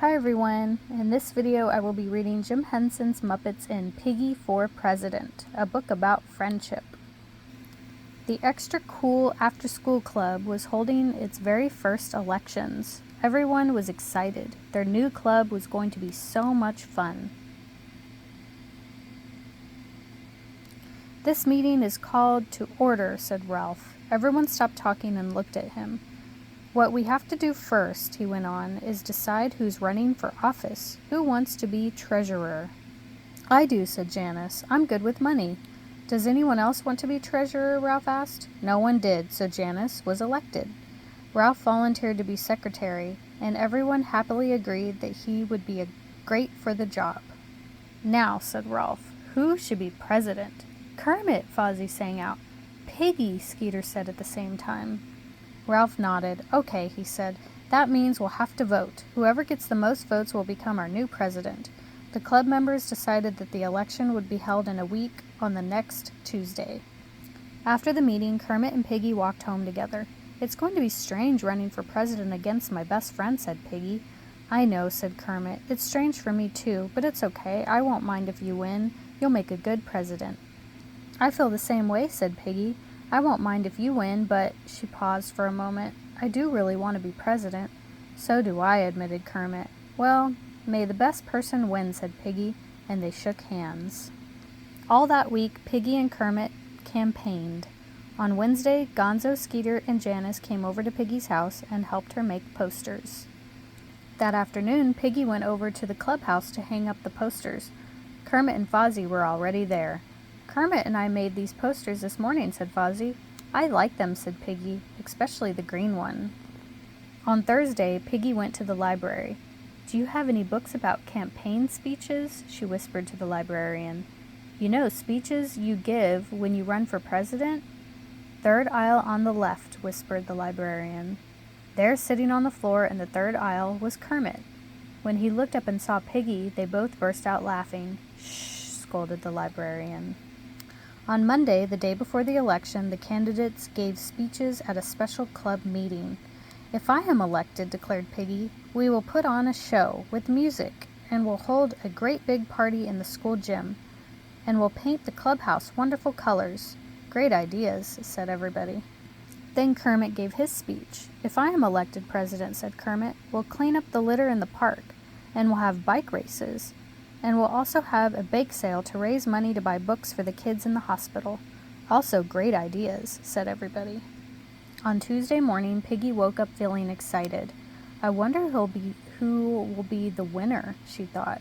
Hi everyone, in this video I will be reading Jim Henson's Muppets in Piggy for President, a book about friendship. The Extra Cool After School Club was holding its very first elections. Everyone was excited. Their new club was going to be so much fun. "This meeting is called to order," said Ralph. Everyone stopped talking and looked at him. "What we have to do first," he went on, "is decide who's running for office. Who wants to be treasurer?" "I do," said Janice. "I'm good with money." "Does anyone else want to be treasurer?" Ralph asked. No one did, so Janice was elected. Ralph volunteered to be secretary, and everyone happily agreed that he would be great for the job. "Now," said Ralph, "who should be president?" "Kermit," Fozzie sang out. "Piggy," Skeeter said at the same time. Ralph nodded. "Okay," he said. "That means we'll have to vote. Whoever gets the most votes will become our new president." The club members decided that the election would be held in a week on the next Tuesday. After the meeting, Kermit and Piggy walked home together. "It's going to be strange running for president against my best friend," said Piggy. "I know," said Kermit. "It's strange for me too, but it's okay. I won't mind if you win. You'll make a good president." "I feel the same way," said Piggy. "I won't mind if you win, but—" She paused for a moment. "I do really want to be president." "So do I," admitted Kermit. "Well, may the best person win," said Piggy, and they shook hands. All that week, Piggy and Kermit campaigned. On Wednesday, Gonzo, Skeeter, and Janice came over to Piggy's house and helped her make posters. That afternoon, Piggy went over to the clubhouse to hang up the posters. Kermit and Fozzie were already there. "Kermit and I made these posters this morning," said Fozzie. "I like them," said Piggy, "especially the green one." On Thursday, Piggy went to the library. "Do you have any books about campaign speeches?" she whispered to the librarian. "You know, speeches you give when you run for president?" "Third aisle on the left," whispered the librarian. There, sitting on the floor in the third aisle, was Kermit. When he looked up and saw Piggy, they both burst out laughing. "Shh," scolded the librarian. On Monday, the day before the election, the candidates gave speeches at a special club meeting. "If I am elected," declared Piggy, "we will put on a show with music, and we'll hold a great big party in the school gym, and we'll paint the clubhouse wonderful colors." "Great ideas," said everybody. Then Kermit gave his speech. "If I am elected president," said Kermit, "we'll clean up the litter in the park, and we'll have bike races. And we'll also have a bake sale to raise money to buy books for the kids in the hospital." "Also great ideas," said everybody. On Tuesday morning, Piggy woke up feeling excited. "I wonder who will be the winner," she thought.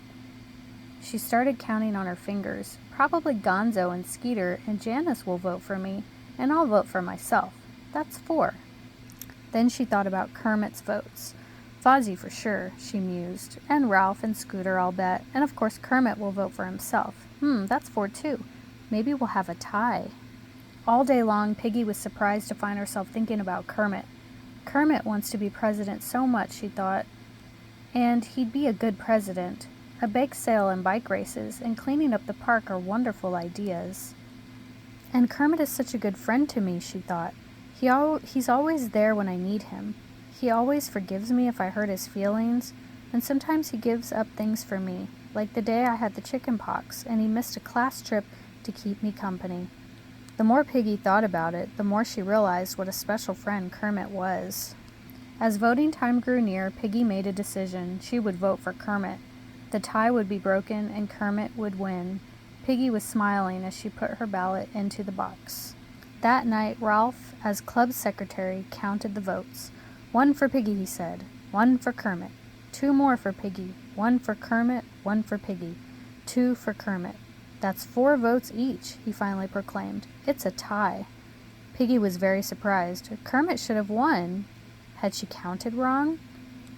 She started counting on her fingers. "Probably Gonzo and Skeeter and Janice will vote for me, and I'll vote for myself. That's 4. Then she thought about Kermit's votes. "Fozzie for sure," she mused, "and Ralph and Scooter, I'll bet, and of course Kermit will vote for himself. That's 4 too. Maybe we'll have a tie." All day long, Piggy was surprised to find herself thinking about Kermit. Kermit wants to be president so much, she thought, and he'd be a good president. A bake sale and bike races and cleaning up the park are wonderful ideas. And Kermit is such a good friend to me, she thought. He's always there when I need him. He always forgives me if I hurt his feelings, and sometimes he gives up things for me, like the day I had the chicken pox, and he missed a class trip to keep me company. The more Piggy thought about it, the more she realized what a special friend Kermit was. As voting time grew near, Piggy made a decision. She would vote for Kermit. The tie would be broken, and Kermit would win. Piggy was smiling as she put her ballot into the box. That night, Ralph, as club secretary, counted the votes. 1 for Piggy, he said. 1 for Kermit. 2 more for Piggy. 1 for Kermit, 1 for Piggy. 2 for Kermit. "That's 4 votes each," he finally proclaimed. "It's a tie." Piggy was very surprised. Kermit should have won. Had she counted wrong?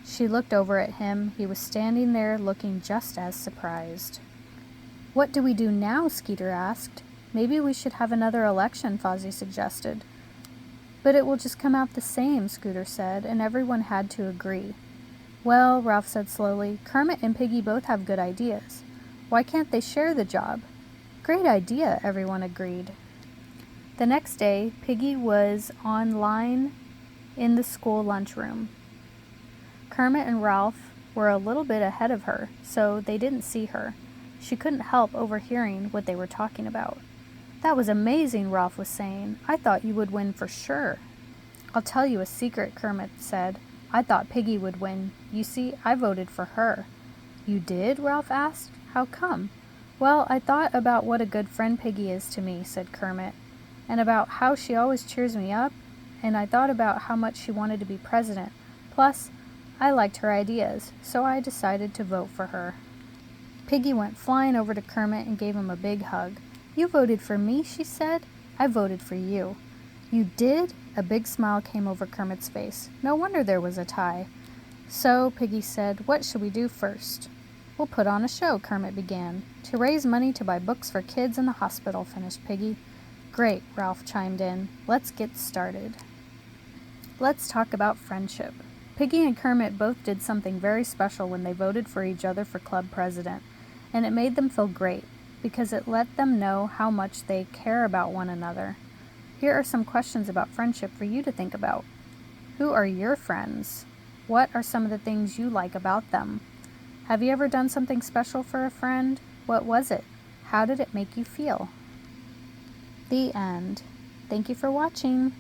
She looked over at him. He was standing there looking just as surprised. "What do we do now?" Skeeter asked. "Maybe we should have another election," Fozzie suggested. "But it will just come out the same," Scooter said, and everyone had to agree. "Well," Ralph said slowly, "Kermit and Piggy both have good ideas. Why can't they share the job?" "Great idea," everyone agreed. The next day, Piggy was online in the school lunchroom. Kermit and Ralph were a little bit ahead of her, so they didn't see her. She couldn't help overhearing what they were talking about. "That was amazing," Ralph was saying. "I thought you would win for sure." "I'll tell you a secret," Kermit said. "I thought Piggy would win. You see, I voted for her." "You did?" Ralph asked. "How come?" "Well, I thought about what a good friend Piggy is to me," said Kermit, "and about how she always cheers me up, and I thought about how much she wanted to be president. Plus, I liked her ideas, so I decided to vote for her." Piggy went flying over to Kermit and gave him a big hug. "You voted for me," she said. "I voted for you." "You did?" A big smile came over Kermit's face. No wonder there was a tie. "So," Piggy said, "what should we do first?" "We'll put on a show," Kermit began. "To raise money to buy books for kids in the hospital," finished Piggy. "Great," Ralph chimed in. "Let's get started. Let's talk about friendship." Piggy and Kermit both did something very special when they voted for each other for club president, and it made them feel great, because it let them know how much they care about one another. Here are some questions about friendship for you to think about. Who are your friends? What are some of the things you like about them? Have you ever done something special for a friend? What was it? How did it make you feel? The end. Thank you for watching.